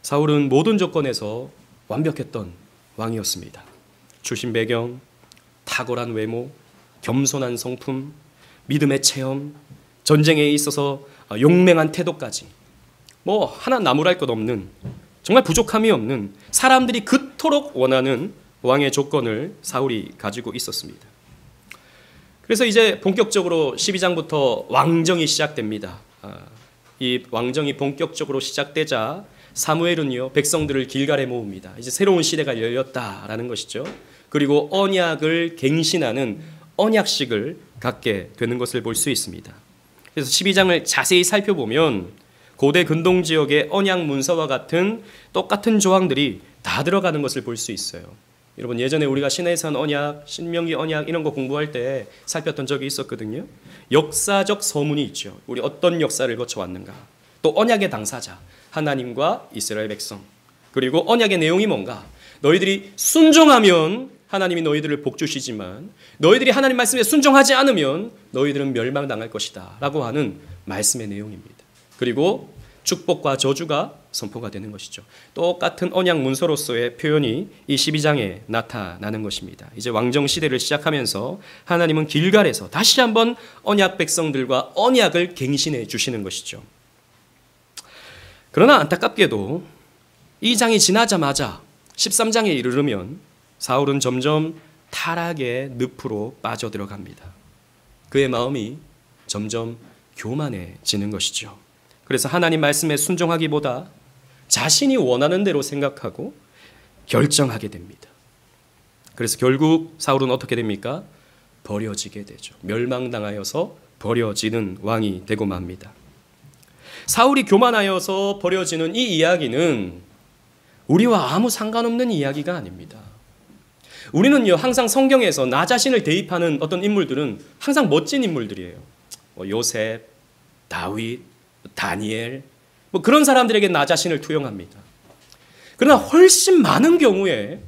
사울은 모든 조건에서 완벽했던 왕이었습니다. 출신 배경, 탁월한 외모, 겸손한 성품, 믿음의 체험, 전쟁에 있어서 용맹한 태도까지 하나 나무랄 것 없는, 정말 부족함이 없는, 사람들이 그토록 원하는 왕의 조건을 사울이 가지고 있었습니다. 그래서 이제 본격적으로 12장부터 왕정이 시작됩니다. 이 왕정이 본격적으로 시작되자 사무엘은요, 백성들을 길갈에 모읍니다. 이제 새로운 시대가 열렸다라는 것이죠. 그리고 언약을 갱신하는 언약식을 갖게 되는 것을 볼 수 있습니다. 그래서 12장을 자세히 살펴보면 고대 근동 지역의 언약 문서와 같은 똑같은 조항들이 다 들어가는 것을 볼 수 있어요. 여러분, 예전에 우리가 시내산 언약, 신명기 언약 이런 거 공부할 때 살폈던 적이 있었거든요. 역사적 서문이 있죠. 우리 어떤 역사를 거쳐왔는가. 또 언약의 당사자, 하나님과 이스라엘 백성. 그리고 언약의 내용이 뭔가. 너희들이 순종하면 하나님이 너희들을 복 주시지만 너희들이 하나님 말씀에 순종하지 않으면 너희들은 멸망당할 것이다 라고 하는 말씀의 내용입니다. 그리고 축복과 저주가 선포가 되는 것이죠. 똑같은 언약 문서로서의 표현이 이 12장에 나타나는 것입니다. 이제 왕정 시대를 시작하면서 하나님은 길갈에서 다시 한번 언약 백성들과 언약을 갱신해 주시는 것이죠. 그러나 안타깝게도 이 장이 지나자마자 13장에 이르르면 사울은 점점 타락의 늪으로 빠져들어갑니다. 그의 마음이 점점 교만해지는 것이죠. 그래서 하나님 말씀에 순종하기보다 자신이 원하는 대로 생각하고 결정하게 됩니다. 그래서 결국 사울은 어떻게 됩니까? 버려지게 되죠. 멸망당하여서 버려지는 왕이 되고 맙니다. 사울이 교만하여서 버려지는 이 이야기는 우리와 아무 상관없는 이야기가 아닙니다. 우리는요, 항상 성경에서 나 자신을 대입하는 어떤 인물들은 항상 멋진 인물들이에요. 요셉, 다윗, 다니엘, 그런 사람들에게 나 자신을 투영합니다. 그러나 훨씬 많은 경우에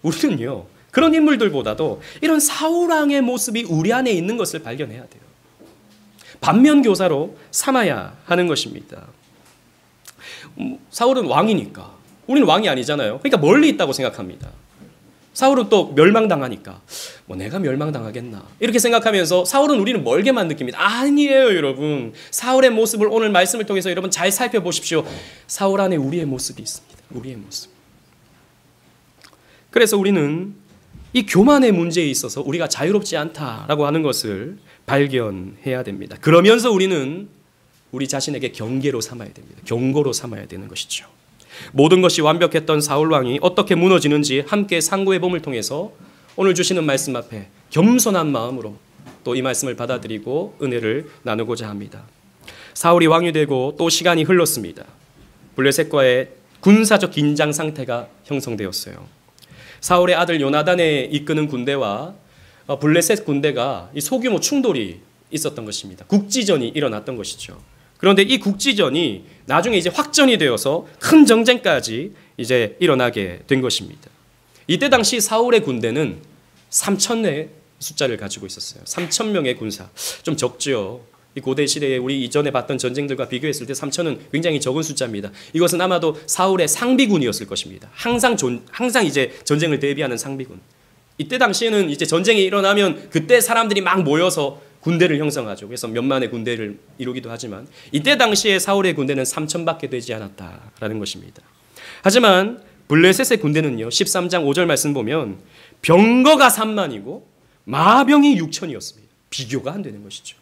우리는요, 그런 인물들보다도 이런 사울왕의 모습이 우리 안에 있는 것을 발견해야 돼요. 반면교사로 삼아야 하는 것입니다. 사울은 왕이니까 우리는 왕이 아니잖아요. 그러니까 멀리 있다고 생각합니다. 사울은 또 멸망당하니까 내가 멸망당하겠나 이렇게 생각하면서 사울은 우리는 멀게만 느낍니다. 아니에요, 여러분. 사울의 모습을 오늘 말씀을 통해서 여러분 잘 살펴보십시오. 사울 안에 우리의 모습이 있습니다. 우리의 모습. 그래서 우리는 이 교만의 문제에 있어서 우리가 자유롭지 않다라고 하는 것을 발견해야 됩니다. 그러면서 우리는 우리 자신에게 경계로 삼아야 됩니다. 경고로 삼아야 되는 것이죠. 모든 것이 완벽했던 사울왕이 어떻게 무너지는지 함께 상고해봄을 통해서 오늘 주시는 말씀 앞에 겸손한 마음으로 또 이 말씀을 받아들이고 은혜를 나누고자 합니다. 사울이 왕이 되고 또 시간이 흘렀습니다. 블레셋과의 군사적 긴장 상태가 형성되었어요. 사울의 아들 요나단에 이끄는 군대와 블레셋 군대가 이 소규모 충돌이 있었던 것입니다. 국지전이 일어났던 것이죠. 그런데 이 국지전이 나중에 이제 확전이 되어서 큰 전쟁까지 이제 일어나게 된 것입니다. 이때 당시 사울의 군대는 3,000의 숫자를 가지고 있었어요. 3,000명의 군사. 좀 적죠. 이 고대 시대에 우리 이전에 봤던 전쟁들과 비교했을 때 3,000은 굉장히 적은 숫자입니다. 이것은 아마도 사울의 상비군이었을 것입니다. 항상 이제 전쟁을 대비하는 상비군. 이때 당시에는 이제 전쟁이 일어나면 그때 사람들이 막 모여서 군대를 형성하죠. 그래서 몇만의 군대를 이루기도 하지만 이때 당시에 사울의 군대는 3,000밖에 되지 않았다라는 것입니다. 하지만 블레셋의 군대는요, 13장 5절 말씀 보면 병거가 3만이고 마병이 6천이었습니다. 비교가 안 되는 것이죠.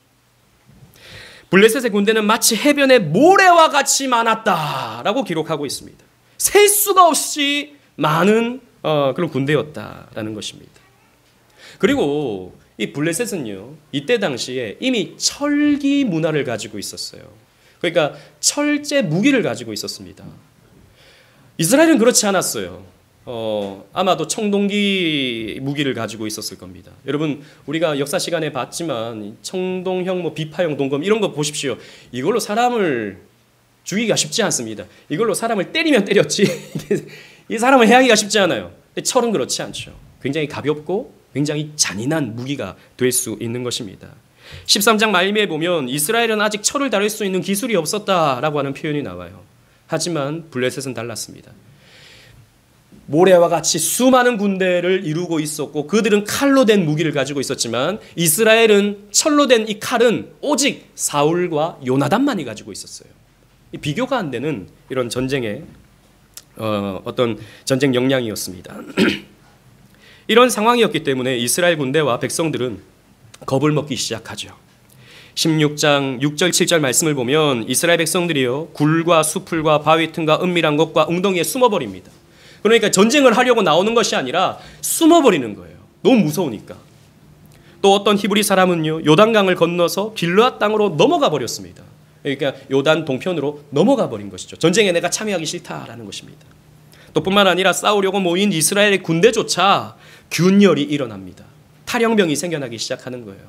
블레셋의 군대는 마치 해변의 모래와 같이 많았다라고 기록하고 있습니다. 셀 수가 없이 많은 그런 군대였다라는 것입니다. 그리고 이 블레셋은요, 이때 당시에 이미 철기 문화를 가지고 있었어요. 그러니까 철제 무기를 가지고 있었습니다. 이스라엘은 그렇지 않았어요. 아마도 청동기 무기를 가지고 있었을 겁니다. 여러분, 우리가 역사 시간에 봤지만 청동형, 비파형 동검 이런 거 보십시오. 이걸로 사람을 죽이기가 쉽지 않습니다. 이걸로 사람을 때리면 때렸지 이 사람을 해하기가 쉽지 않아요. 근데 철은 그렇지 않죠. 굉장히 가볍고 굉장히 잔인한 무기가 될 수 있는 것입니다. 13장 말미에 보면 이스라엘은 아직 철을 다룰 수 있는 기술이 없었다라고 하는 표현이 나와요. 하지만 블레셋은 달랐습니다. 모래와 같이 수많은 군대를 이루고 있었고 그들은 칼로 된 무기를 가지고 있었지만 이스라엘은 철로 된 이 칼은 오직 사울과 요나단만이 가지고 있었어요. 비교가 안 되는 이런 전쟁의 어떤 전쟁 역량이었습니다. 이런 상황이었기 때문에 이스라엘 군대와 백성들은 겁을 먹기 시작하죠. 16장 6절 7절 말씀을 보면 이스라엘 백성들이요 굴과 수풀과 바위 틈과 은밀한 곳과 웅덩이에 숨어버립니다. 그러니까 전쟁을 하려고 나오는 것이 아니라 숨어버리는 거예요. 너무 무서우니까. 또 어떤 히브리 사람은요 요단강을 건너서 길르앗 땅으로 넘어가 버렸습니다. 그러니까 요단 동편으로 넘어가 버린 것이죠. 전쟁에 내가 참여하기 싫다라는 것입니다. 또 뿐만 아니라 싸우려고 모인 이스라엘의 군대조차 균열이 일어납니다. 탈영병이 생겨나기 시작하는 거예요.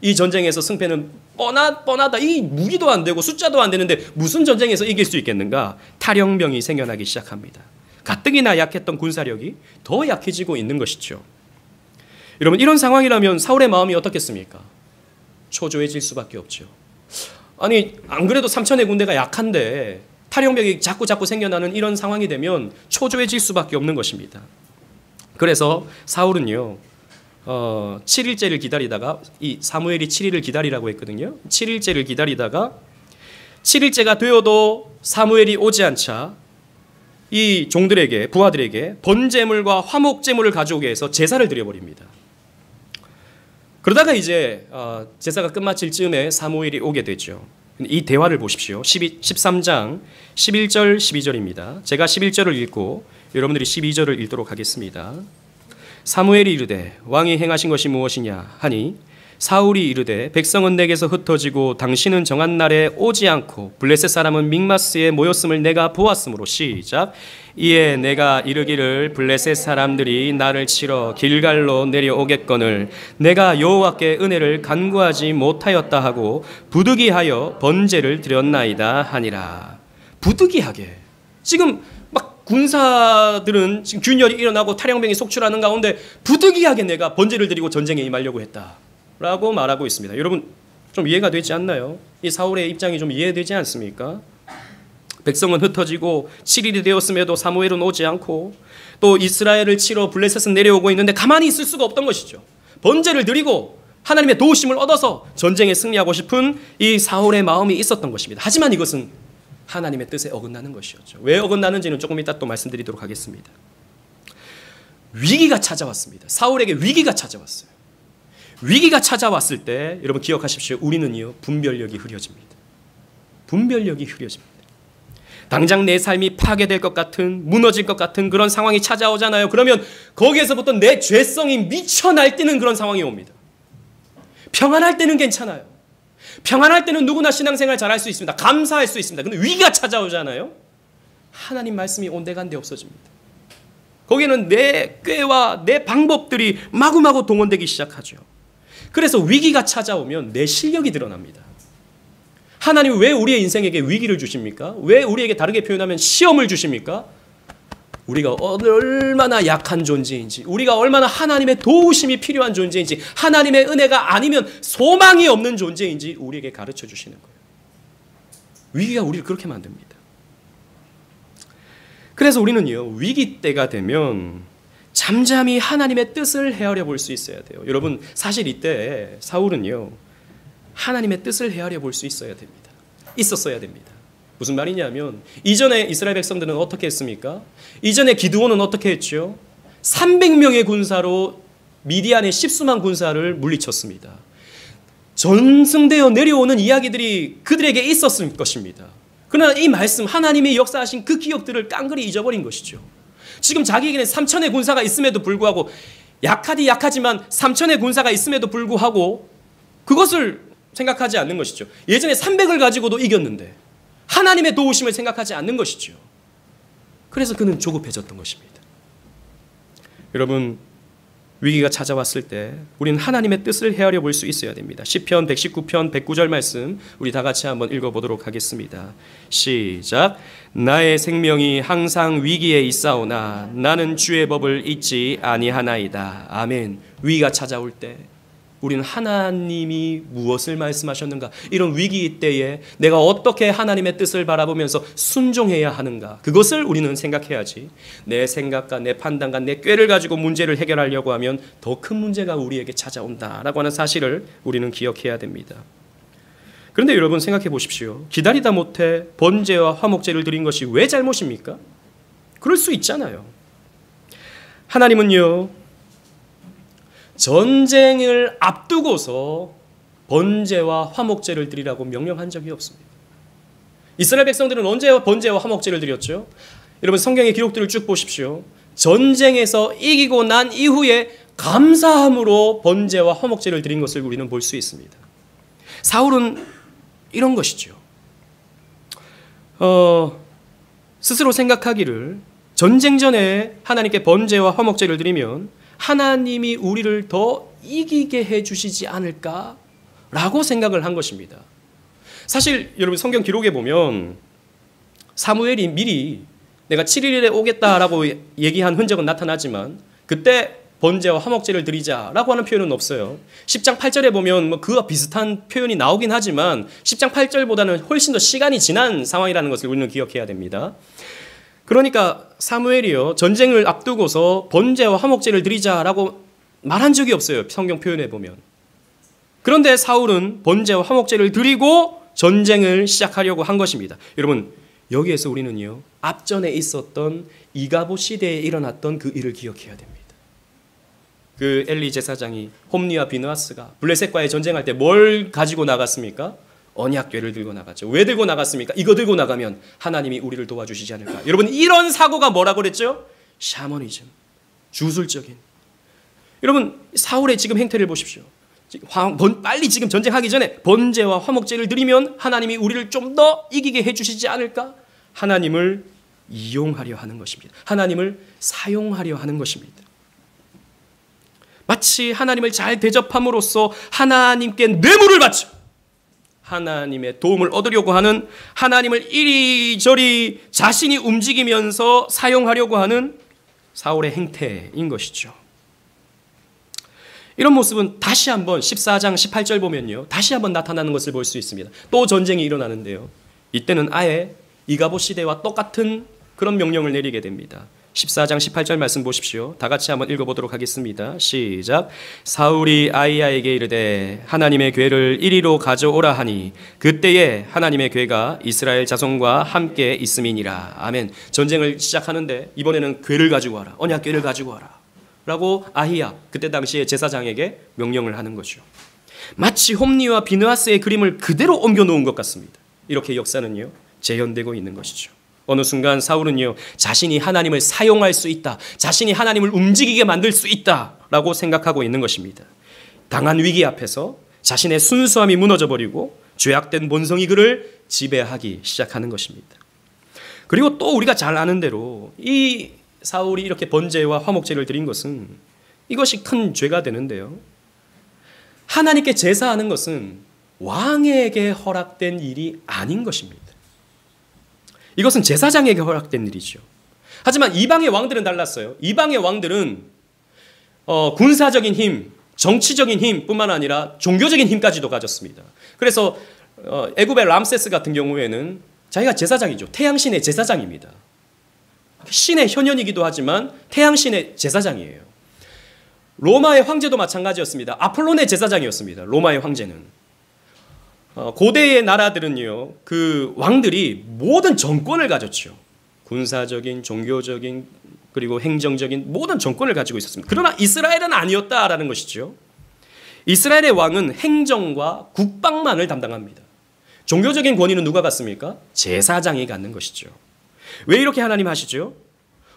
이 전쟁에서 승패는 뻔하다. 이 무기도 안 되고 숫자도 안 되는데 무슨 전쟁에서 이길 수 있겠는가? 탈영병이 생겨나기 시작합니다. 가뜩이나 약했던 군사력이 더 약해지고 있는 것이죠. 여러분 이런 상황이라면 사울의 마음이 어떻겠습니까? 초조해질 수밖에 없죠. 아니 안 그래도 3천의 군대가 약한데 탈영병이 자꾸 생겨나는 이런 상황이 되면 초조해질 수밖에 없는 것입니다. 그래서 사울은요 7일째를 기다리다가 이 사무엘이 7일을 기다리라고 했거든요. 7일째를 기다리다가 7일째가 되어도 사무엘이 오지 않자 이 종들에게 부하들에게 번제물과 화목제물을 가져오게 해서 제사를 드려버립니다. 그러다가 이제 제사가 끝마칠 즈음에 사무엘이 오게 되죠. 이 대화를 보십시오. 13장 11절 12절입니다. 제가 11절을 읽고 여러분들이 12절을 읽도록 하겠습니다. 사무엘이 이르되 왕이 행하신 것이 무엇이냐 하니 사울이 이르되 백성은 내게서 흩어지고 당신은 정한 날에 오지 않고 블레셋 사람은 믹마스에 모였음을 내가 보았으므로 시작 이에 내가 이르기를 블레셋 사람들이 나를 치러 길갈로 내려오겠거늘 내가 여호와께 은혜를 간구하지 못하였다 하고 부득이하여 번제를 드렸나이다 하니라. 부득이하게 지금 막 군사들은 지금 균열이 일어나고 탈영병이 속출하는 가운데 부득이하게 내가 번제를 드리고 전쟁에 임하려고 했다 라고 말하고 있습니다. 여러분 좀 이해가 되지 않나요? 이 사울의 입장이 좀 이해되지 않습니까? 백성은 흩어지고 7일이 되었음에도 사무엘은 오지 않고 또 이스라엘을 치러 블레셋은 내려오고 있는데 가만히 있을 수가 없던 것이죠. 번제를 드리고 하나님의 도우심을 얻어서 전쟁에 승리하고 싶은 이 사울의 마음이 있었던 것입니다. 하지만 이것은 하나님의 뜻에 어긋나는 것이었죠. 왜 어긋나는지는 조금 이따 또 말씀드리도록 하겠습니다. 위기가 찾아왔습니다. 사울에게 위기가 찾아왔어요. 위기가 찾아왔을 때 여러분 기억하십시오. 우리는요 분별력이 흐려집니다. 분별력이 흐려집니다. 당장 내 삶이 파괴될 것 같은 무너질 것 같은 그런 상황이 찾아오잖아요. 그러면 거기에서부터 내 죄성이 미쳐 날뛰는 그런 상황이 옵니다. 평안할 때는 괜찮아요. 평안할 때는 누구나 신앙생활 잘할 수 있습니다. 감사할 수 있습니다. 근데 위기가 찾아오잖아요. 하나님 말씀이 온데간데 없어집니다. 거기에는 내 꾀와 내 방법들이 마구마구 동원되기 시작하죠. 그래서 위기가 찾아오면 내 실력이 드러납니다. 하나님 왜 우리의 인생에게 위기를 주십니까? 왜 우리에게 다르게 표현하면 시험을 주십니까? 우리가 얼마나 약한 존재인지, 우리가 얼마나 하나님의 도우심이 필요한 존재인지, 하나님의 은혜가 아니면 소망이 없는 존재인지 우리에게 가르쳐 주시는 거예요. 위기가 우리를 그렇게 만듭니다. 그래서 우리는요, 위기 때가 되면 잠잠히 하나님의 뜻을 헤아려 볼 수 있어야 돼요. 여러분, 사실 이때 사울은요, 하나님의 뜻을 헤아려 볼 수 있어야 됩니다. 있었어야 됩니다. 무슨 말이냐면 이전에 이스라엘 백성들은 어떻게 했습니까? 이전에 기드온은 어떻게 했죠? 300명의 군사로 미디안의 10수만 군사를 물리쳤습니다. 전승되어 내려오는 이야기들이 그들에게 있었을 것입니다. 그러나 이 말씀, 하나님이 역사하신 그 기억들을 깡그리 잊어버린 것이죠. 지금 자기에게는 3천의 군사가 있음에도 불구하고, 약하지만 3천의 군사가 있음에도 불구하고 그것을 생각하지 않는 것이죠. 예전에 300을 가지고도 이겼는데 하나님의 도우심을 생각하지 않는 것이죠. 그래서 그는 조급해졌던 것입니다. 여러분, 위기가 찾아왔을 때 우리는 하나님의 뜻을 헤아려 볼 수 있어야 됩니다. 시편 119편 109절 말씀 우리 다 같이 한번 읽어보도록 하겠습니다. 시작. 나의 생명이 항상 위기에 있사오나 나는 주의 법을 잊지 아니하나이다. 아멘. 위기가 찾아올 때 우리는 하나님이 무엇을 말씀하셨는가, 이런 위기 때에 내가 어떻게 하나님의 뜻을 바라보면서 순종해야 하는가, 그것을 우리는 생각해야지, 내 생각과 내 판단과 내 꾀를 가지고 문제를 해결하려고 하면 더 큰 문제가 우리에게 찾아온다라고 하는 사실을 우리는 기억해야 됩니다. 그런데 여러분 생각해 보십시오. 기다리다 못해 번제와 화목제를 드린 것이 왜 잘못입니까? 그럴 수 있잖아요. 하나님은요, 전쟁을 앞두고서 번제와 화목제를 드리라고 명령한 적이 없습니다. 이스라엘 백성들은 언제 번제와 화목제를 드렸죠? 여러분 성경의 기록들을 쭉 보십시오. 전쟁에서 이기고 난 이후에 감사함으로 번제와 화목제를 드린 것을 우리는 볼 수 있습니다. 사울은 이런 것이죠. 스스로 생각하기를 전쟁 전에 하나님께 번제와 화목제를 드리면 하나님이 우리를 더 이기게 해주시지 않을까라고 생각을 한 것입니다. 사실 여러분 성경 기록에 보면 사무엘이 미리 내가 7일에 오겠다라고 얘기한 흔적은 나타나지만 그때 번제와 화목제를 드리자라고 하는 표현은 없어요. 10장 8절에 보면 그와 비슷한 표현이 나오긴 하지만 10장 8절보다는 훨씬 더 시간이 지난 상황이라는 것을 우리는 기억해야 됩니다. 그러니까 사무엘이요, 전쟁을 앞두고서 번제와 화목제를 드리자라고 말한 적이 없어요. 성경 표현에 보면. 그런데 사울은 번제와 화목제를 드리고 전쟁을 시작하려고 한 것입니다. 여러분 여기에서 우리는요, 앞전에 있었던 이가봇 시대에 일어났던 그 일을 기억해야 됩니다. 그 엘리 제사장이 홈리와 비느하스가 블레셋과의 전쟁할 때 뭘 가지고 나갔습니까? 언약궤를 들고 나갔죠. 왜 들고 나갔습니까? 이거 들고 나가면 하나님이 우리를 도와주시지 않을까. 여러분 이런 사고가 뭐라고 그랬죠? 샤머니즘, 주술적인. 여러분 사울의 지금 행태를 보십시오. 빨리 지금 전쟁하기 전에 번제와 화목제를 드리면 하나님이 우리를 좀 더 이기게 해주시지 않을까? 하나님을 이용하려 하는 것입니다. 하나님을 사용하려 하는 것입니다. 마치 하나님을 잘 대접함으로써 하나님께 뇌물을 바쳐 하나님의 도움을 얻으려고 하는, 하나님을 이리저리 자신이 움직이면서 사용하려고 하는 사울의 행태인 것이죠. 이런 모습은 다시 한번 14장 18절 보면요, 다시 한번 나타나는 것을 볼 수 있습니다. 또 전쟁이 일어나는데요, 이때는 아예 이가봇 시대와 똑같은 그런 명령을 내리게 됩니다. 14장 18절 말씀 보십시오. 다 같이 한번 읽어보도록 하겠습니다. 시작. 사울이 아히야에게 이르되 하나님의 궤를 이리로 가져오라 하니 그때에 하나님의 궤가 이스라엘 자손과 함께 있음이니라. 아멘. 전쟁을 시작하는데 이번에는 궤를 가지고 와라, 언약궤를 가지고 와라 라고 아히야, 그때 당시에 제사장에게 명령을 하는 거죠. 마치 홈리와 비느하스의 그림을 그대로 옮겨놓은 것 같습니다. 이렇게 역사는요 재현되고 있는 것이죠. 어느 순간 사울은요, 자신이 하나님을 사용할 수 있다, 자신이 하나님을 움직이게 만들 수 있다라고 생각하고 있는 것입니다. 당한 위기 앞에서 자신의 순수함이 무너져버리고 죄악된 본성이 그를 지배하기 시작하는 것입니다. 그리고 또 우리가 잘 아는 대로 이 사울이 이렇게 번제와 화목제를 드린 것은 이것이 큰 죄가 되는데요, 하나님께 제사하는 것은 왕에게 허락된 일이 아닌 것입니다. 이것은 제사장에게 허락된 일이죠. 하지만 이방의 왕들은 달랐어요. 이방의 왕들은 군사적인 힘, 정치적인 힘뿐만 아니라 종교적인 힘까지도 가졌습니다. 그래서 애굽의 람세스 같은 경우에는 자기가 제사장이죠. 태양신의 제사장입니다. 신의 현현이기도 하지만 태양신의 제사장이에요. 로마의 황제도 마찬가지였습니다. 아폴론의 제사장이었습니다. 로마의 황제는. 고대의 나라들은요, 그 왕들이 모든 정권을 가졌죠. 군사적인, 종교적인, 그리고 행정적인 모든 정권을 가지고 있었습니다. 그러나 이스라엘은 아니었다라는 것이죠. 이스라엘의 왕은 행정과 국방만을 담당합니다. 종교적인 권위는 누가 갖습니까? 제사장이 갖는 것이죠. 왜 이렇게 하나님 하시죠?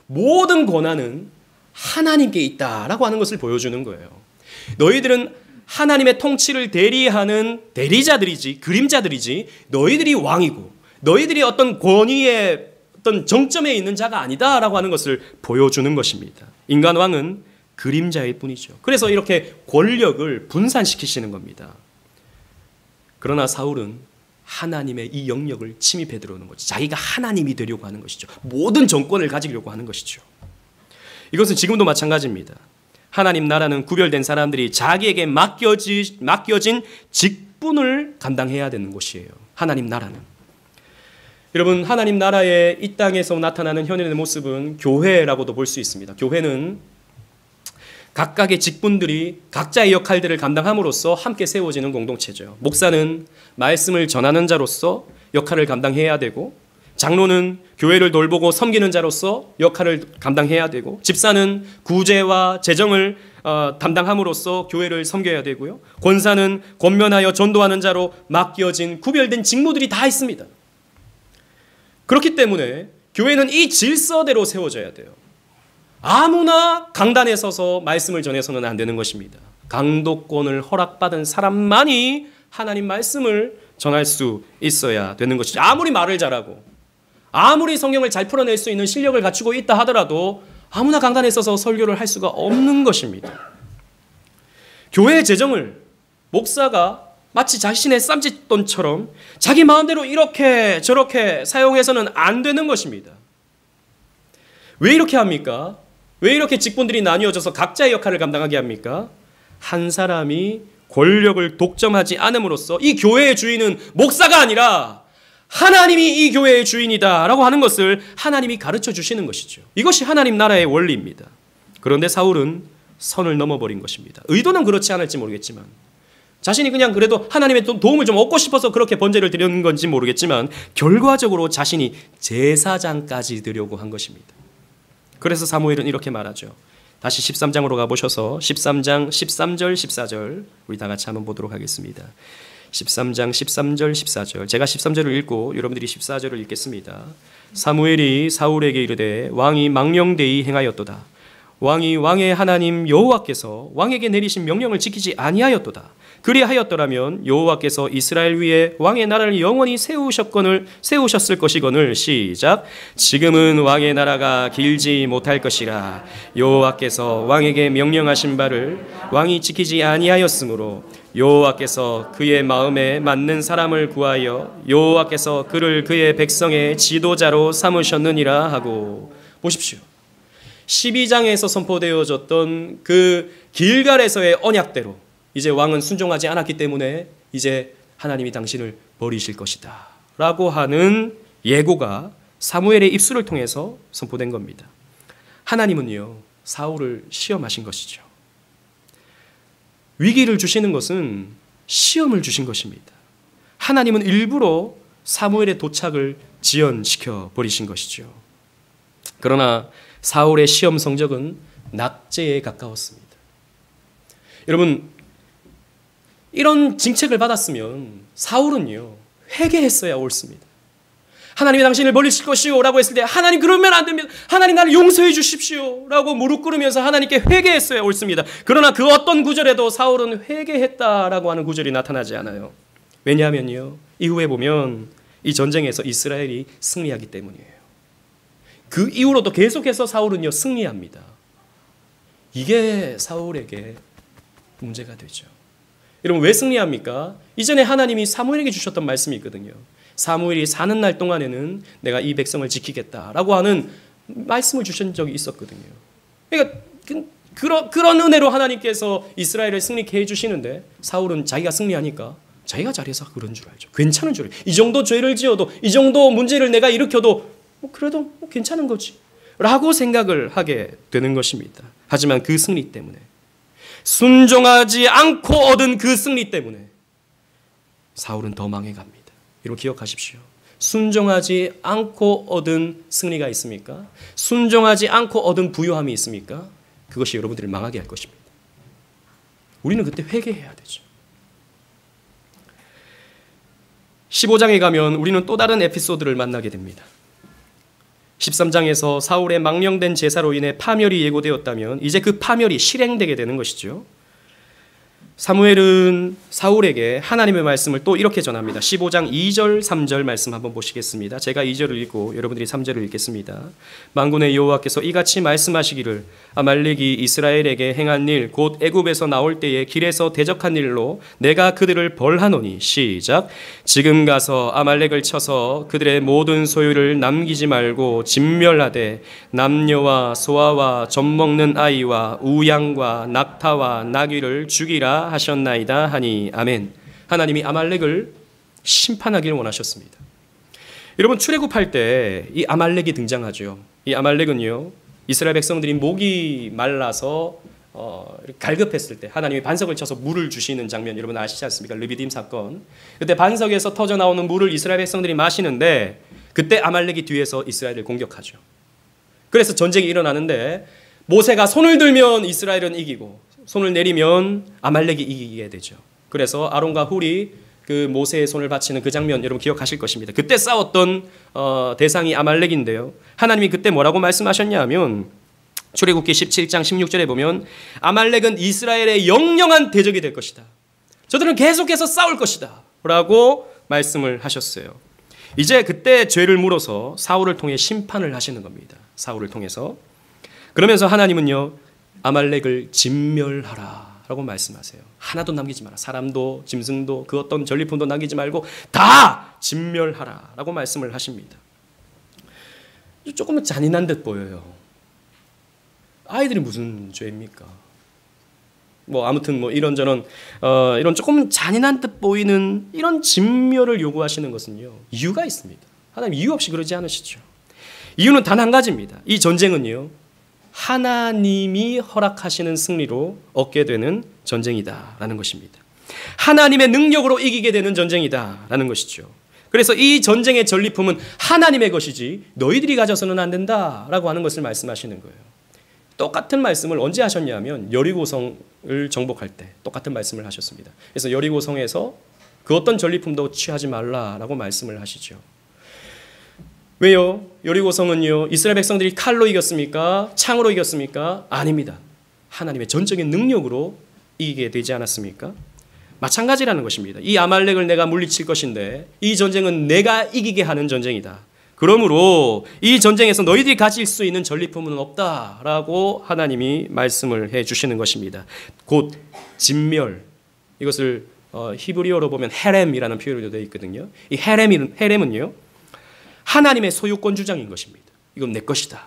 모든 권한은 하나님께 있다라고 하는 것을 보여주는 거예요. 너희들은 하나님의 통치를 대리하는 대리자들이지, 그림자들이지, 너희들이 왕이고 너희들이 어떤 권위의 어떤 정점에 있는 자가 아니다라고 하는 것을 보여주는 것입니다. 인간 왕은 그림자일 뿐이죠. 그래서 이렇게 권력을 분산시키시는 겁니다. 그러나 사울은 하나님의 이 영역을 침입해 들어오는 거죠. 자기가 하나님이 되려고 하는 것이죠. 모든 정권을 가지려고 하는 것이죠. 이것은 지금도 마찬가지입니다. 하나님 나라는 구별된 사람들이 자기에게 맡겨진 직분을 감당해야 되는 곳이에요. 하나님 나라는. 여러분, 하나님 나라의 이 땅에서 나타나는 현현의 모습은 교회라고도 볼 수 있습니다. 교회는 각각의 직분들이 각자의 역할들을 감당함으로써 함께 세워지는 공동체죠. 목사는 말씀을 전하는 자로서 역할을 감당해야 되고, 장로는 교회를 돌보고 섬기는 자로서 역할을 감당해야 되고, 집사는 구제와 재정을 담당함으로써 교회를 섬겨야 되고요. 권사는 권면하여 전도하는 자로 맡겨진 구별된 직무들이 다 있습니다. 그렇기 때문에 교회는 이 질서대로 세워져야 돼요. 아무나 강단에 서서 말씀을 전해서는 안 되는 것입니다. 강도권을 허락받은 사람만이 하나님 말씀을 전할 수 있어야 되는 것이죠. 아무리 말을 잘하고 아무리 성경을 잘 풀어낼 수 있는 실력을 갖추고 있다 하더라도 아무나 강단에 서서 설교를 할 수가 없는 것입니다. 교회의 재정을 목사가 마치 자신의 쌈짓돈처럼 자기 마음대로 이렇게 저렇게 사용해서는 안 되는 것입니다. 왜 이렇게 합니까? 왜 이렇게 직분들이 나뉘어져서 각자의 역할을 감당하게 합니까? 한 사람이 권력을 독점하지 않음으로써 이 교회의 주인은 목사가 아니라 하나님이 이 교회의 주인이다 라고 하는 것을 하나님이 가르쳐 주시는 것이죠. 이것이 하나님 나라의 원리입니다. 그런데 사울은 선을 넘어버린 것입니다. 의도는 그렇지 않을지 모르겠지만, 자신이 그냥 그래도 하나님의 도움을 좀 얻고 싶어서 그렇게 번제를 드리는 건지 모르겠지만, 결과적으로 자신이 제사장까지 드려고 한 것입니다. 그래서 사무엘은 이렇게 말하죠. 다시 13장으로 가보셔서 13장 13절 14절 우리 다 같이 한번 보도록 하겠습니다. 13장 13절 14절, 제가 13절을 읽고 여러분들이 14절을 읽겠습니다. 사무엘이 사울에게 이르되 왕이 망령되이 행하였도다. 왕이 왕의 하나님 여호와께서 왕에게 내리신 명령을 지키지 아니하였도다. 그리하였더라면 여호와께서 이스라엘 위에 왕의 나라를 영원히 세우셨을 것이거늘. 시작. 지금은 왕의 나라가 길지 못할 것이라. 여호와께서 왕에게 명령하신 바를 왕이 지키지 아니하였으므로 여호와께서 그의 마음에 맞는 사람을 구하여 여호와께서 그를 그의 백성의 지도자로 삼으셨느니라 하고. 보십시오. 12장에서 선포되어졌던 그 길갈에서의 언약대로 이제 왕은 순종하지 않았기 때문에 이제 하나님이 당신을 버리실 것이다 라고 하는 예고가 사무엘의 입술을 통해서 선포된 겁니다. 하나님은요, 사울을 시험하신 것이죠. 위기를 주시는 것은 시험을 주신 것입니다. 하나님은 일부러 사무엘의 도착을 지연시켜 버리신 것이죠. 그러나 사울의 시험 성적은 낙제에 가까웠습니다. 여러분, 이런 징책을 받았으면 사울은요, 회개했어야 옳습니다. 하나님이 당신을 버리실 것이요 라고 했을 때, 하나님 그러면 안 됩니다. 하나님 나를 용서해 주십시오 라고 무릎 꿇으면서 하나님께 회개했어야 옳습니다. 그러나 그 어떤 구절에도 사울은 회개했다라고 하는 구절이 나타나지 않아요. 왜냐하면요, 이후에 보면 이 전쟁에서 이스라엘이 승리하기 때문이에요. 그 이후로도 계속해서 사울은요, 승리합니다. 이게 사울에게 문제가 되죠. 여러분, 왜 승리합니까? 이전에 하나님이 사무엘에게 주셨던 말씀이 있거든요. 사무엘이 사는 날 동안에는 내가 이 백성을 지키겠다라고 하는 말씀을 주신 적이 있었거든요. 그러니까 그런 은혜로 하나님께서 이스라엘을 승리케 해주시는데, 사울은 자기가 승리하니까 자기가 잘해서 그런 줄 알죠. 괜찮은 줄 알죠. 이 정도 죄를 지어도, 이 정도 문제를 내가 일으켜도 그래도 괜찮은 거지 라고 생각을 하게 되는 것입니다. 하지만 그 승리 때문에, 순종하지 않고 얻은 그 승리 때문에 사울은 더 망해갑니다. 여러분 기억하십시오. 순종하지 않고 얻은 승리가 있습니까? 순종하지 않고 얻은 부요함이 있습니까? 그것이 여러분들을 망하게 할 것입니다. 우리는 그때 회개해야 되죠. 15장에 가면 우리는 또 다른 에피소드를 만나게 됩니다. 13장에서 사울의 망령된 제사로 인해 파멸이 예고되었다면 이제 그 파멸이 실행되게 되는 것이죠. 사무엘은 사울에게 하나님의 말씀을 또 이렇게 전합니다. 15장 2절 3절 말씀 한번 보시겠습니다. 제가 2절을 읽고 여러분들이 3절을 읽겠습니다. 만군의 여호와께서 이같이 말씀하시기를 아말렉이 이스라엘에게 행한 일 곧 애굽에서 나올 때에 길에서 대적한 일로 내가 그들을 벌하노니 시작. 지금 가서 아말렉을 쳐서 그들의 모든 소유를 남기지 말고 진멸하되 남녀와 소아와 젖먹는 아이와 우양과 낙타와 나귀를 죽이라 하셨나이다 하니 아멘. 하나님이 아말렉을 심판하기를 원하셨습니다. 여러분 출애굽할 때 이 아말렉이 등장하죠. 이 아말렉은요 이스라엘 백성들이 목이 말라서 갈급했을 때 하나님이 반석을 쳐서 물을 주시는 장면 여러분 아시지 않습니까? 르비딤 사건. 그때 반석에서 터져 나오는 물을 이스라엘 백성들이 마시는데 그때 아말렉이 뒤에서 이스라엘을 공격하죠. 그래서 전쟁이 일어나는데 모세가 손을 들면 이스라엘은 이기고 손을 내리면 아말렉이 이기게 되죠. 그래서 아론과 훌이 그 모세의 손을 바치는 그 장면 여러분 기억하실 것입니다. 그때 싸웠던 대상이 아말렉인데요. 하나님이 그때 뭐라고 말씀하셨냐면 출애굽기 17장 16절에 보면 아말렉은 이스라엘의 영영한 대적이 될 것이다. 저들은 계속해서 싸울 것이다 라고 말씀을 하셨어요. 이제 그때 죄를 물어서 사울을 통해 심판을 하시는 겁니다. 사울을 통해서. 그러면서 하나님은요 아말렉을 진멸하라 라고 말씀하세요. 하나도 남기지 마라. 사람도 짐승도 그 어떤 전리품도 남기지 말고 다 진멸하라 라고 말씀을 하십니다. 조금은 잔인한 듯 보여요. 아이들이 무슨 죄입니까? 아무튼 이런저런 이런 조금 잔인한 듯 보이는 이런 진멸을 요구하시는 것은요 이유가 있습니다. 하나님 이유 없이 그러지 않으시죠. 이유는 단 한 가지입니다. 이 전쟁은요 하나님이 허락하시는 승리로 얻게 되는 전쟁이다라는 것입니다. 하나님의 능력으로 이기게 되는 전쟁이다라는 것이죠. 그래서 이 전쟁의 전리품은 하나님의 것이지 너희들이 가져서는 안 된다라고 하는 것을 말씀하시는 거예요. 똑같은 말씀을 언제 하셨냐면 여리고성을 정복할 때 똑같은 말씀을 하셨습니다. 그래서 여리고성에서 그 어떤 전리품도 취하지 말라라고 말씀을 하시죠. 왜요? 여리고성은요 이스라엘 백성들이 칼로 이겼습니까? 창으로 이겼습니까? 아닙니다. 하나님의 전적인 능력으로 이기게 되지 않았습니까? 마찬가지라는 것입니다. 이 아말렉을 내가 물리칠 것인데 이 전쟁은 내가 이기게 하는 전쟁이다. 그러므로 이 전쟁에서 너희들이 가질 수 있는 전리품은 없다라고 하나님이 말씀을 해주시는 것입니다. 곧 진멸, 이것을 히브리어로 보면 헤렘이라는 표현으로 되어 있거든요. 이 헤렘은요 하나님의 소유권 주장인 것입니다. 이건 내 것이다.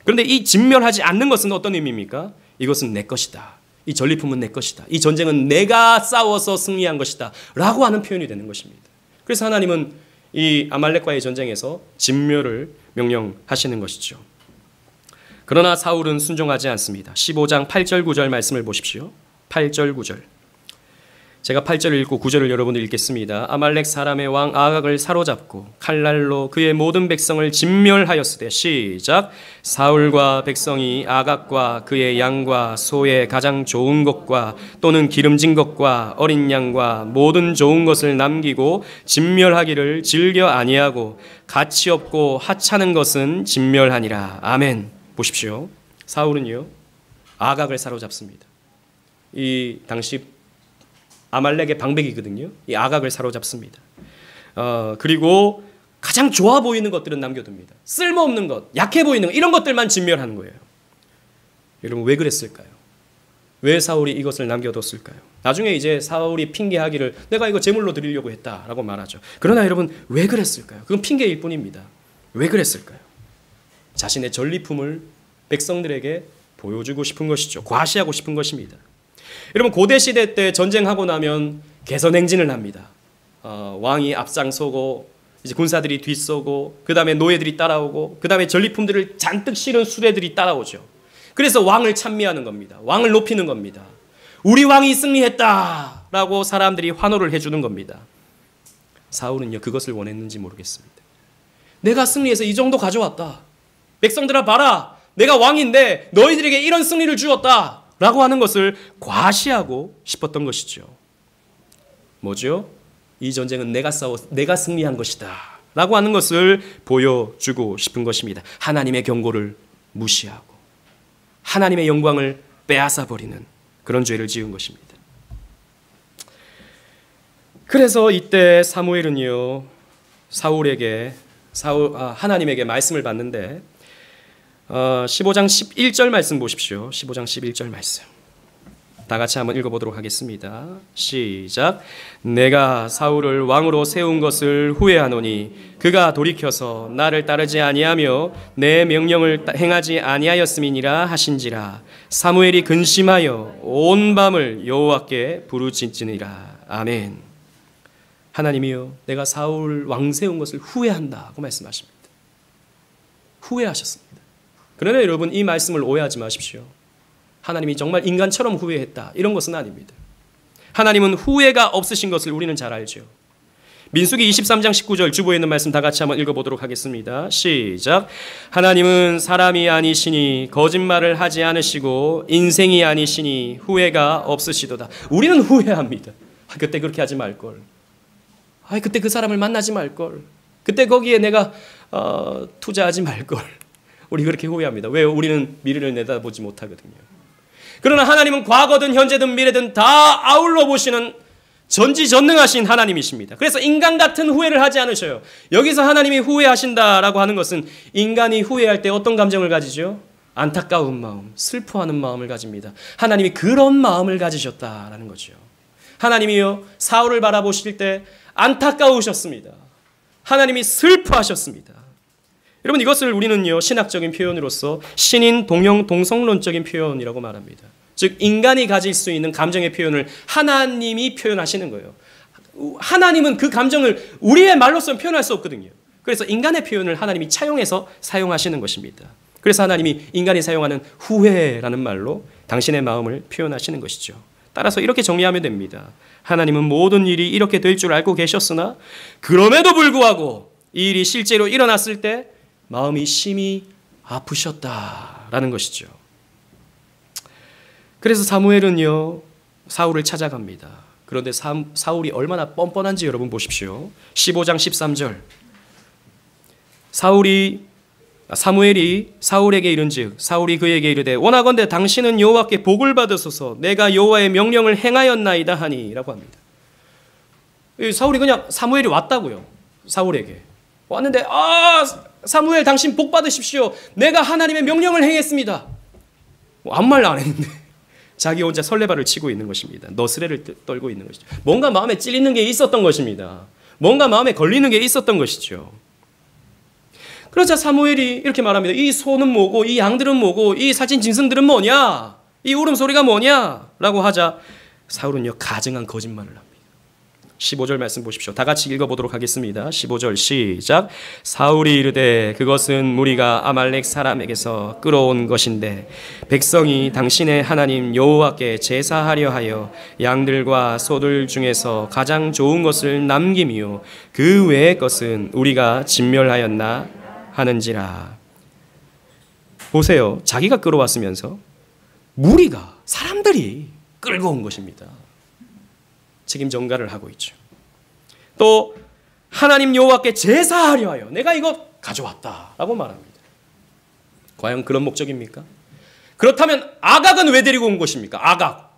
그런데 이 진멸하지 않는 것은 어떤 의미입니까? 이것은 내 것이다. 이 전리품은 내 것이다. 이 전쟁은 내가 싸워서 승리한 것이다 라고 하는 표현이 되는 것입니다. 그래서 하나님은 이 아말렉과의 전쟁에서 진멸을 명령하시는 것이죠. 그러나 사울은 순종하지 않습니다. 15장 8절 9절 말씀을 보십시오. 8절 9절. 제가 8절을 읽고 9절을 여러분들 읽겠습니다. 아말렉 사람의 왕 아각을 사로잡고 칼날로 그의 모든 백성을 진멸하였으되 시작. 사울과 백성이 아각과 그의 양과 소의 가장 좋은 것과 또는 기름진 것과 어린 양과 모든 좋은 것을 남기고 진멸하기를 즐겨 아니하고 가치 없고 하찮은 것은 진멸하니라. 아멘. 보십시오. 사울은요 아각을 사로잡습니다. 이 당시 아말렉의 방백이거든요. 이 아각을 사로잡습니다. 그리고 가장 좋아 보이는 것들은 남겨둡니다. 쓸모없는 것, 약해 보이는 것, 이런 것들만 진멸하는 거예요. 여러분 왜 그랬을까요? 왜 사울이 이것을 남겨뒀을까요? 나중에 이제 사울이 핑계하기를 내가 이거 제물로 드리려고 했다라고 말하죠. 그러나 여러분 왜 그랬을까요? 그건 핑계일 뿐입니다. 왜 그랬을까요? 자신의 전리품을 백성들에게 보여주고 싶은 것이죠. 과시하고 싶은 것입니다. 여러분 고대 시대 때 전쟁하고 나면 개선행진을 합니다. 왕이 앞장서고 이제 군사들이 뒤서고 그 다음에 노예들이 따라오고 그 다음에 전리품들을 잔뜩 실은 수레들이 따라오죠. 그래서 왕을 찬미하는 겁니다. 왕을 높이는 겁니다. 우리 왕이 승리했다라고 사람들이 환호를 해주는 겁니다. 사울은요 그것을 원했는지 모르겠습니다. 내가 승리해서 이 정도 가져왔다. 백성들아 봐라. 내가 왕인데 너희들에게 이런 승리를 주었다. 라고 하는 것을 과시하고 싶었던 것이죠. 뭐죠? 이 전쟁은 내가 승리한 것이다. 라고 하는 것을 보여주고 싶은 것입니다. 하나님의 경고를 무시하고 하나님의 영광을 빼앗아 버리는 그런 죄를 지은 것입니다. 그래서 이때 사무엘은요 하나님에게 말씀을 받는데 15장 11절 말씀 보십시오. 15장 11절 말씀. 다 같이 한번 읽어보도록 하겠습니다. 시작. 내가 사울을 왕으로 세운 것을 후회하노니 그가 돌이켜서 나를 따르지 아니하며 내 명령을 행하지 아니하였음이니라 하신지라. 사무엘이 근심하여 온 밤을 여호와께 부르짖으니라. 아멘. 하나님이요 내가 사울 왕 세운 것을 후회한다고 말씀하십니다. 후회하셨습니다. 그러나 여러분 이 말씀을 오해하지 마십시오. 하나님이 정말 인간처럼 후회했다 이런 것은 아닙니다. 하나님은 후회가 없으신 것을 우리는 잘 알죠. 민수기 23장 19절 주보에 있는 말씀 다 같이 한번 읽어보도록 하겠습니다. 시작. 하나님은 사람이 아니시니 거짓말을 하지 않으시고 인생이 아니시니 후회가 없으시도다. 우리는 후회합니다. 그때 그렇게 하지 말걸. 그때 그 사람을 만나지 말걸. 그때 거기에 내가 투자하지 말걸. 우리 그렇게 후회합니다. 왜요? 우리는 미래를 내다보지 못하거든요. 그러나 하나님은 과거든 현재든 미래든 다 아울러 보시는 전지전능하신 하나님이십니다. 그래서 인간 같은 후회를 하지 않으셔요. 여기서 하나님이 후회하신다라고 하는 것은 인간이 후회할 때 어떤 감정을 가지죠? 안타까운 마음, 슬퍼하는 마음을 가집니다. 하나님이 그런 마음을 가지셨다라는 거죠. 하나님이요 사울을 바라보실 때 안타까우셨습니다. 하나님이 슬퍼하셨습니다. 여러분 이것을 우리는요 신학적인 표현으로서 신인 동형 동성론적인 표현이라고 말합니다. 즉 인간이 가질 수 있는 감정의 표현을 하나님이 표현하시는 거예요. 하나님은 그 감정을 우리의 말로서는 표현할 수 없거든요. 그래서 인간의 표현을 하나님이 차용해서 사용하시는 것입니다. 그래서 하나님이 인간이 사용하는 후회라는 말로 당신의 마음을 표현하시는 것이죠. 따라서 이렇게 정리하면 됩니다. 하나님은 모든 일이 이렇게 될 줄 알고 계셨으나 그럼에도 불구하고 이 일이 실제로 일어났을 때 마음이 심히 아프셨다라는 것이죠. 그래서 사무엘은요 사울을 찾아갑니다. 그런데 사울이 얼마나 뻔뻔한지 여러분 보십시오. 15장 13절. 사무엘이 사울에게 이른즉 사울이 그에게 이르되 원하건대 당신은 여호와께 복을 받으소서 내가 여호와의 명령을 행하였나이다 하니라고 합니다. 사울이 그냥 사무엘이 왔다고요. 사울에게 왔는데 사무엘 당신 복 받으십시오. 내가 하나님의 명령을 행했습니다. 아무 말 안 했는데 자기 혼자 설레발을 치고 있는 것입니다. 너스레를 떨고 있는 것이죠. 뭔가 마음에 찔리는 게 있었던 것입니다. 뭔가 마음에 걸리는 게 있었던 것이죠. 그러자 사무엘이 이렇게 말합니다. 이 소는 뭐고 이 양들은 뭐고 이 살찐 짐승들은 뭐냐? 이 울음소리가 뭐냐? 라고 하자 사울은요 가증한 거짓말을 합니다. 15절 말씀 보십시오. 다 같이 읽어보도록 하겠습니다. 15절 시작. 사울이 이르되 그것은 무리가 아말렉 사람에게서 끌어온 것인데 백성이 당신의 하나님 여호와께 제사하려 하여 양들과 소들 중에서 가장 좋은 것을 남김이요 그 외의 것은 우리가 진멸하였나 하는지라. 보세요. 자기가 끌어왔으면서 무리가 사람들이 끌고 온 것입니다. 책임 전가를 하고 있죠. 또 하나님 여호와께 제사하려 하여 내가 이거 가져왔다라고 말합니다. 과연 그런 목적입니까? 그렇다면 아각은 왜 데리고 온 것입니까? 아각.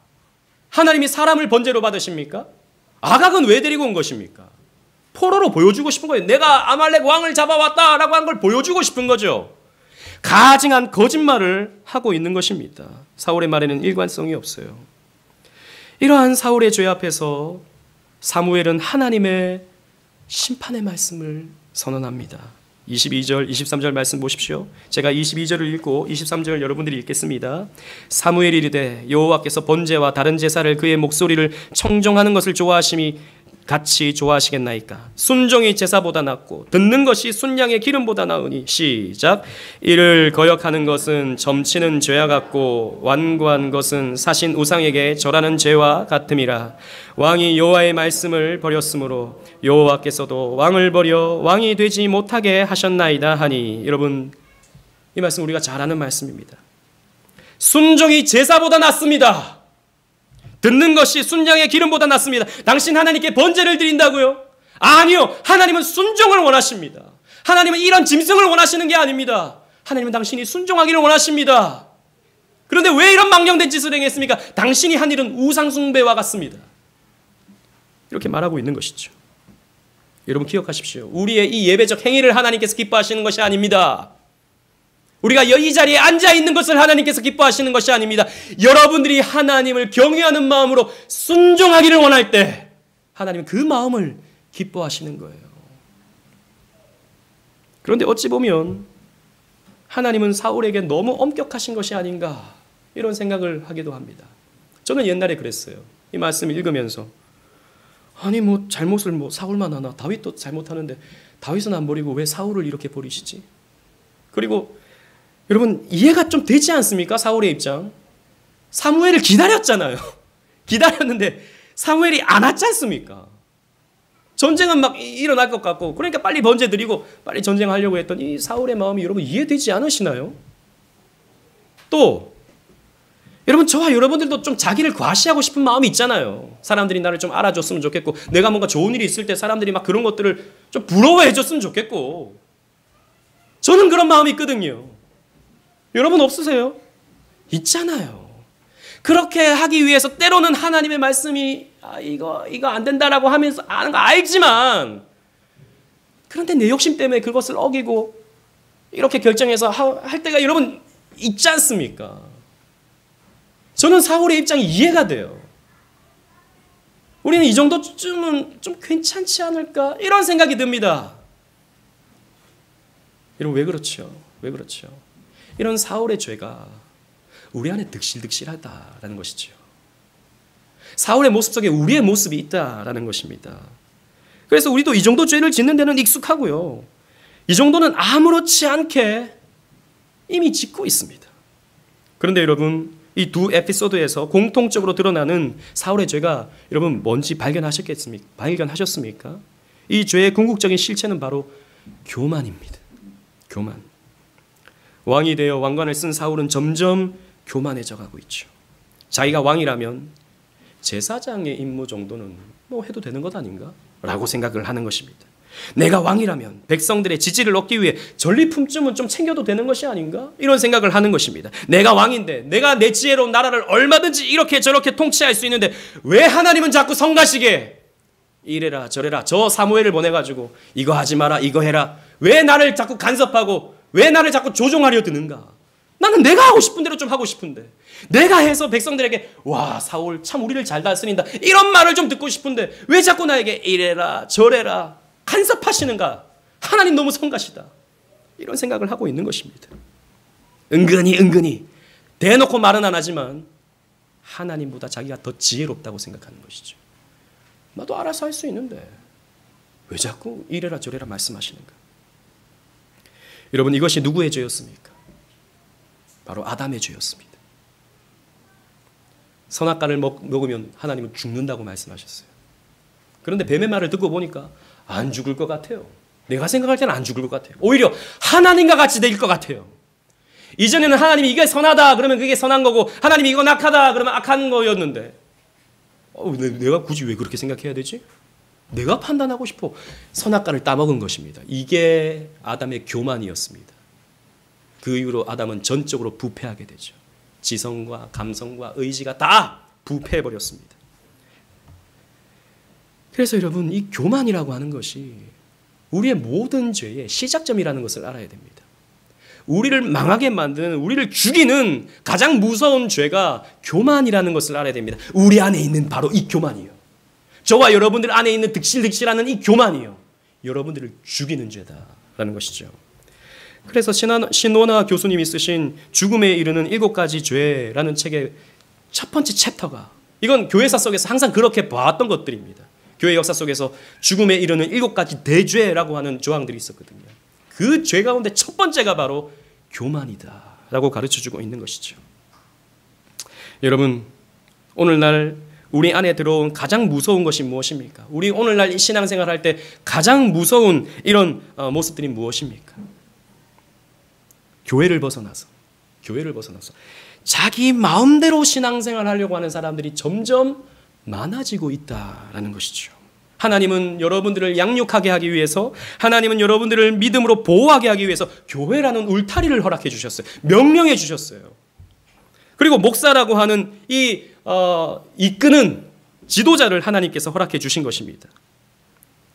하나님이 사람을 번제로 받으십니까? 아각은 왜 데리고 온 것입니까? 포로로 보여주고 싶은 거예요. 내가 아말렉 왕을 잡아왔다라고 한 걸 보여주고 싶은 거죠. 가증한 거짓말을 하고 있는 것입니다. 사울의 말에는 일관성이 없어요. 이러한 사울의 죄 앞에서 사무엘은 하나님의 심판의 말씀을 선언합니다. 22절, 23절 말씀 보십시오. 제가 22절을 읽고 23절 여러분들이 읽겠습니다. 사무엘이 이르되 여호와께서 번제와 다른 제사를 그의 목소리를 청종하는 것을 좋아하심이 같이 좋아하시겠나이까? 순종이 제사보다 낫고 듣는 것이 순양의 기름보다 나으니. 시작. 이를 거역하는 것은 점치는 죄와 같고 완고한 것은 사신 우상에게 절하는 죄와 같음이라. 왕이 여호와의 말씀을 버렸으므로 여호와께서도 왕을 버려 왕이 되지 못하게 하셨나이다 하니. 여러분 이 말씀 우리가 잘 아는 말씀입니다. 순종이 제사보다 낫습니다. 듣는 것이 순양의 기름보다 낫습니다. 당신 하나님께 번제를 드린다고요? 아니요. 하나님은 순종을 원하십니다. 하나님은 이런 짐승을 원하시는 게 아닙니다. 하나님은 당신이 순종하기를 원하십니다. 그런데 왜 이런 망령된 짓을 행했습니까? 당신이 한 일은 우상 숭배와 같습니다. 이렇게 말하고 있는 것이죠. 여러분 기억하십시오. 우리의 이 예배적 행위를 하나님께서 기뻐하시는 것이 아닙니다. 우리가 이 자리에 앉아있는 것을 하나님께서 기뻐하시는 것이 아닙니다. 여러분들이 하나님을 경외하는 마음으로 순종하기를 원할 때 하나님은 그 마음을 기뻐하시는 거예요. 그런데 어찌 보면 하나님은 사울에게 너무 엄격하신 것이 아닌가 이런 생각을 하기도 합니다. 저는 옛날에 그랬어요. 이 말씀을 읽으면서 아니 뭐 잘못을 사울만 하나, 다윗도 잘못하는데 다윗은 안 버리고 왜 사울을 이렇게 버리시지? 그리고 여러분 이해가 좀 되지 않습니까? 사울의 입장. 사무엘을 기다렸잖아요. 기다렸는데 사무엘이 안 왔지 않습니까? 전쟁은 막 일어날 것 같고 그러니까 빨리 번제 드리고 빨리 전쟁하려고 했던 이 사울의 마음이 여러분 이해되지 않으시나요? 또 여러분 저와 여러분들도 좀 자기를 과시하고 싶은 마음이 있잖아요. 사람들이 나를 좀 알아줬으면 좋겠고 내가 뭔가 좋은 일이 있을 때 사람들이 막 그런 것들을 좀 부러워해 줬으면 좋겠고 저는 그런 마음이 있거든요. 여러분 없으세요? 있잖아요. 그렇게 하기 위해서 때로는 하나님의 말씀이 이거 안 된다라고 하면서 아는 거 알지만 그런데 내 욕심 때문에 그것을 어기고 이렇게 결정해서 할 때가 여러분 있지 않습니까? 저는 사울의 입장이 이해가 돼요. 우리는 이 정도쯤은 좀 괜찮지 않을까 이런 생각이 듭니다. 여러분 왜 그렇죠? 왜 그렇죠? 이런 사울의 죄가 우리 안에 득실득실하다라는 것이죠. 사울의 모습 속에 우리의 모습이 있다라는 것입니다. 그래서 우리도 이 정도 죄를 짓는 데는 익숙하고요. 이 정도는 아무렇지 않게 이미 짓고 있습니다. 그런데 여러분 이 두 에피소드에서 공통적으로 드러나는 사울의 죄가 여러분 뭔지 발견하셨습니까? 이 죄의 궁극적인 실체는 바로 교만입니다. 교만. 왕이 되어 왕관을 쓴 사울은 점점 교만해져 가고 있죠. 자기가 왕이라면 제사장의 임무 정도는 뭐 해도 되는 것 아닌가? 라고 생각을 하는 것입니다. 내가 왕이라면 백성들의 지지를 얻기 위해 전리품쯤은 좀 챙겨도 되는 것이 아닌가? 이런 생각을 하는 것입니다. 내가 왕인데 내가 내 지혜로운 나라를 얼마든지 이렇게 저렇게 통치할 수 있는데 왜 하나님은 자꾸 성가시게 이래라 저래라 저 사무엘을 보내가지고 이거 하지 마라 이거 해라 왜 나를 자꾸 간섭하고 왜 나를 자꾸 조종하려 드는가? 나는 내가 하고 싶은 대로 좀 하고 싶은데 내가 해서 백성들에게 와 사울 참 우리를 잘 다스린다 이런 말을 좀 듣고 싶은데 왜 자꾸 나에게 이래라 저래라 간섭하시는가? 하나님 너무 성가시다. 이런 생각을 하고 있는 것입니다. 은근히 대놓고 말은 안 하지만 하나님보다 자기가 더 지혜롭다고 생각하는 것이죠. 나도 알아서 할 수 있는데 왜 자꾸 이래라 저래라 말씀하시는가? 여러분 이것이 누구의 죄였습니까? 바로 아담의 죄였습니다. 선악과를 먹으면 하나님은 죽는다고 말씀하셨어요. 그런데 뱀의 말을 듣고 보니까 안 죽을 것 같아요. 내가 생각할 때는 안 죽을 것 같아요. 오히려 하나님과 같이 될 것 같아요. 이전에는 하나님이 이게 선하다 그러면 그게 선한 거고 하나님이 이건 악하다 그러면 악한 거였는데 내가 굳이 왜 그렇게 생각해야 되지? 내가 판단하고 싶어. 선악과를 따먹은 것입니다. 이게 아담의 교만이었습니다. 그 이후로 아담은 전적으로 부패하게 되죠. 지성과 감성과 의지가 다 부패해버렸습니다. 그래서 여러분 이 교만이라고 하는 것이 우리의 모든 죄의 시작점이라는 것을 알아야 됩니다. 우리를 망하게 만드는 우리를 죽이는 가장 무서운 죄가 교만이라는 것을 알아야 됩니다. 우리 안에 있는 바로 이 교만이요. 저와 여러분들 안에 있는 득실득실하는 이 교만이요. 여러분들을 죽이는 죄다라는 것이죠. 그래서 신원화 교수님이 쓰신 죽음에 이르는 7가지 죄라는 책의 첫 번째 챕터가 이건 교회사 속에서 항상 그렇게 봐왔던 것들입니다. 교회 역사 속에서 죽음에 이르는 7가지 대죄라고 하는 조항들이 있었거든요. 그 죄 가운데 첫 번째가 바로 교만이다라고 가르쳐주고 있는 것이죠. 여러분 오늘날 우리 안에 들어온 가장 무서운 것이 무엇입니까? 우리 오늘날 이 신앙생활 할 때 가장 무서운 이런 모습들이 무엇입니까? 교회를 벗어나서 자기 마음대로 신앙생활 하려고 하는 사람들이 점점 많아지고 있다라는 것이죠. 하나님은 여러분들을 양육하게 하기 위해서 하나님은 여러분들을 믿음으로 보호하게 하기 위해서 교회라는 울타리를 허락해 주셨어요. 명령해 주셨어요. 그리고 목사라고 하는 이 이끄는 지도자를 하나님께서 허락해 주신 것입니다.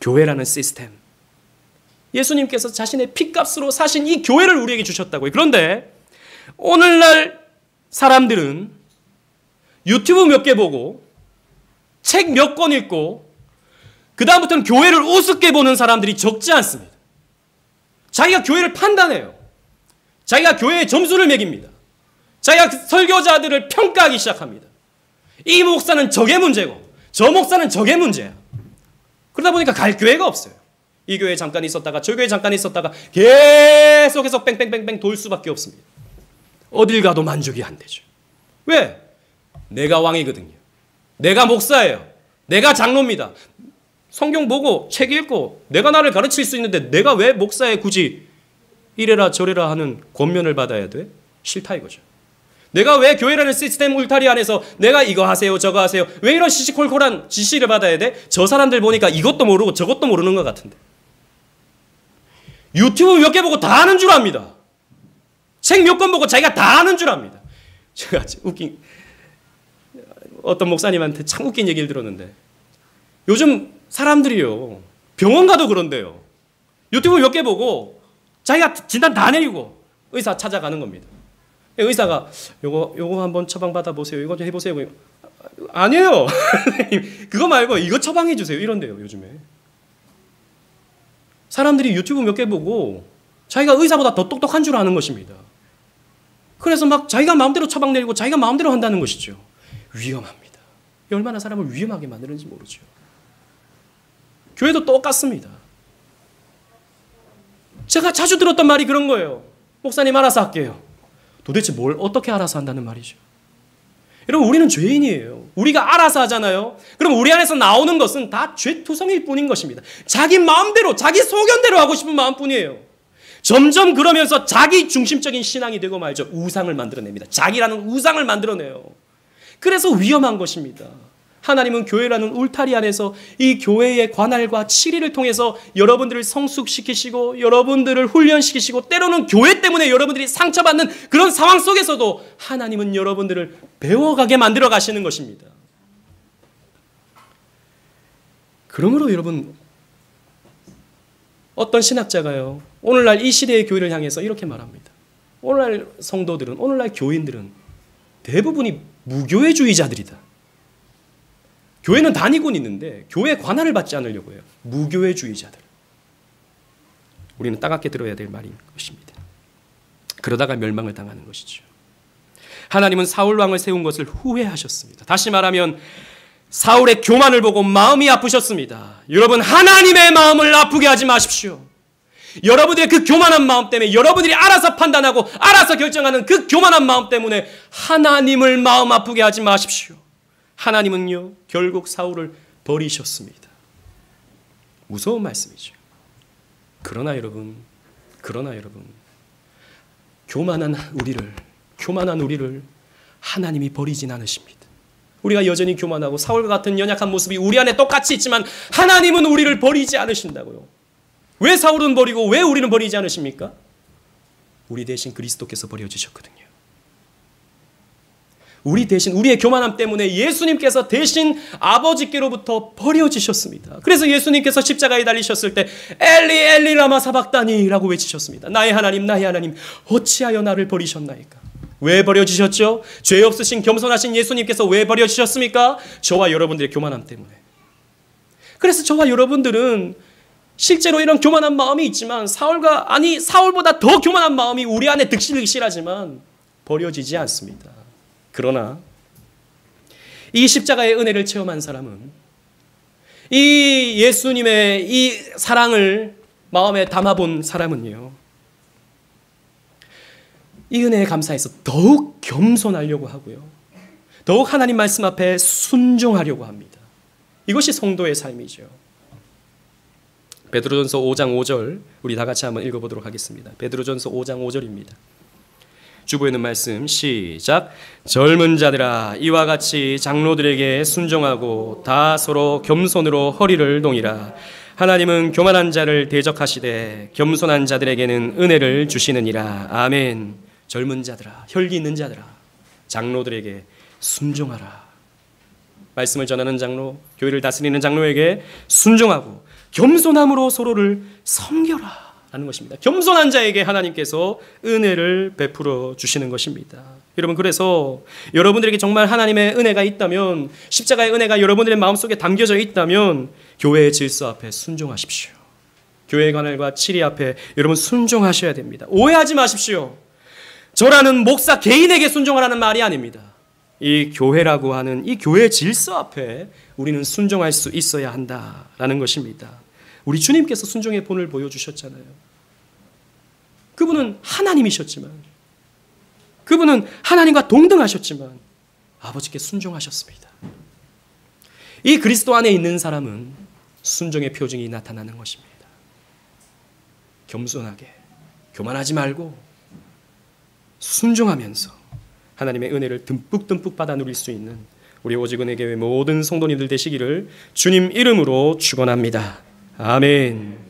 교회라는 시스템. 예수님께서 자신의 피값으로 사신 이 교회를 우리에게 주셨다고요. 그런데 오늘날 사람들은 유튜브 몇 개 보고 책 몇 권 읽고 그 다음부터는 교회를 우습게 보는 사람들이 적지 않습니다. 자기가 교회를 판단해요. 자기가 교회에 점수를 매깁니다. 자기가 설교자들을 평가하기 시작합니다. 이 목사는 저게 문제고 저 목사는 저게 문제야. 그러다 보니까 갈 교회가 없어요. 이 교회에 잠깐 있었다가 저 교회에 잠깐 있었다가 계속해서 뺑뺑뺑뺑 돌 수밖에 없습니다. 어딜 가도 만족이 안 되죠. 왜? 내가 왕이거든요. 내가 목사예요. 내가 장로입니다. 성경 보고 책 읽고 내가 나를 가르칠 수 있는데 내가 왜 목사에 굳이 이래라 저래라 하는 권면을 받아야 돼? 싫다 이거죠. 내가 왜 교회라는 시스템 울타리 안에서 내가 이거 하세요 저거 하세요 왜 이런 시시콜콜한 지시를 받아야 돼? 저 사람들 보니까 이것도 모르고 저것도 모르는 것 같은데. 유튜브 몇 개 보고 다 아는 줄 압니다. 책 몇 권 보고 자기가 다 아는 줄 압니다. 제가 어떤 목사님한테 참 웃긴 얘기를 들었는데 요즘 사람들이요 병원 가도 그런데요. 유튜브 몇 개 보고 자기가 진단 다 내리고 의사 찾아가는 겁니다. 의사가 요거 한번 처방 받아보세요. 이거 좀 해보세요. 아니에요. 그거 말고 이거 처방해 주세요. 이런데요 요즘에. 사람들이 유튜브 몇 개 보고 자기가 의사보다 더 똑똑한 줄 아는 것입니다. 그래서 막 자기가 마음대로 처방 내리고 자기가 마음대로 한다는 것이죠. 위험합니다. 얼마나 사람을 위험하게 만드는지 모르죠. 교회도 똑같습니다. 제가 자주 들었던 말이 그런 거예요. 목사님 알아서 할게요. 도대체 뭘 어떻게 알아서 한다는 말이죠. 여러분 우리는 죄인이에요. 우리가 알아서 하잖아요. 그럼 우리 안에서 나오는 것은 다 죄투성일 뿐인 것입니다. 자기 마음대로 자기 소견대로 하고 싶은 마음뿐이에요. 점점 그러면서 자기 중심적인 신앙이 되고 말죠. 우상을 만들어냅니다. 자기라는 우상을 만들어내요. 그래서 위험한 것입니다. 하나님은 교회라는 울타리 안에서 이 교회의 관할과 치리를 통해서 여러분들을 성숙시키시고 여러분들을 훈련시키시고 때로는 교회 때문에 여러분들이 상처받는 그런 상황 속에서도 하나님은 여러분들을 배워가게 만들어 가시는 것입니다. 그러므로 여러분 어떤 신학자가요 오늘날 이 시대의 교회를 향해서 이렇게 말합니다. 오늘날 성도들은 오늘날 교인들은 대부분이 무교회주의자들이다. 교회는 다니곤 있는데 교회 관할을 받지 않으려고 해요. 무교회주의자들. 우리는 따갑게 들어야 될 말인 것입니다. 그러다가 멸망을 당하는 것이죠. 하나님은 사울 왕을 세운 것을 후회하셨습니다. 다시 말하면 사울의 교만을 보고 마음이 아프셨습니다. 여러분 하나님의 마음을 아프게 하지 마십시오. 여러분들의 그 교만한 마음 때문에 여러분들이 알아서 판단하고 알아서 결정하는 그 교만한 마음 때문에 하나님을 마음 아프게 하지 마십시오. 하나님은요 결국 사울을 버리셨습니다. 무서운 말씀이죠. 그러나 여러분 교만한 우리를 하나님이 버리진 않으십니다. 우리가 여전히 교만하고 사울과 같은 연약한 모습이 우리 안에 똑같이 있지만 하나님은 우리를 버리지 않으신다고요. 왜 사울은 버리고 왜 우리는 버리지 않으십니까? 우리 대신 그리스도께서 버려주셨거든요. 우리 대신 우리의 교만함 때문에 예수님께서 대신 아버지께로부터 버려지셨습니다. 그래서 예수님께서 십자가에 달리셨을 때 엘리 엘리 라마 사박다니라고 외치셨습니다. 나의 하나님 어찌하여 나를 버리셨나이까. 왜 버려지셨죠? 죄 없으신 겸손하신 예수님께서 왜 버려지셨습니까? 저와 여러분들의 교만함 때문에. 그래서 저와 여러분들은 실제로 이런 교만한 마음이 있지만 사울보다 더 교만한 마음이 우리 안에 득실득실하지만 버려지지 않습니다. 그러나 이 십자가의 은혜를 체험한 사람은 이 예수님의 이 사랑을 마음에 담아본 사람은요 이 은혜에 감사해서 더욱 겸손하려고 하고요 더욱 하나님 말씀 앞에 순종하려고 합니다. 이것이 성도의 삶이죠. 베드로전서 5장 5절 우리 다 같이 한번 읽어보도록 하겠습니다. 베드로전서 5장 5절입니다. 주보에는 말씀 시작. 젊은 자들아 이와 같이 장로들에게 순종하고 다 서로 겸손으로 허리를 동이라. 하나님은 교만한 자를 대적하시되 겸손한 자들에게는 은혜를 주시느니라. 아멘. 젊은 자들아 혈기 있는 자들아 장로들에게 순종하라 말씀을 전하는 장로, 교회를 다스리는 장로에게 순종하고 겸손함으로 서로를 섬겨라 라는 것입니다. 겸손한 자에게 하나님께서 은혜를 베풀어 주시는 것입니다. 여러분, 그래서 여러분들에게 정말 하나님의 은혜가 있다면, 십자가의 은혜가 여러분들의 마음속에 담겨져 있다면 교회의 질서 앞에 순종하십시오. 교회의 관할과 치리 앞에 여러분 순종하셔야 됩니다. 오해하지 마십시오. 저라는 목사 개인에게 순종하라는 말이 아닙니다. 이 교회라고 하는 이 교회의 질서 앞에 우리는 순종할 수 있어야 한다라는 것입니다. 우리 주님께서 순종의 본을 보여주셨잖아요. 그분은 하나님이셨지만, 그분은 하나님과 동등하셨지만 아버지께 순종하셨습니다. 이 그리스도 안에 있는 사람은 순종의 표징이 나타나는 것입니다. 겸손하게, 교만하지 말고 순종하면서 하나님의 은혜를 듬뿍듬뿍 받아 누릴 수 있는 우리 오직은혜교회 모든 성도님들 되시기를 주님 이름으로 축원합니다. 아멘.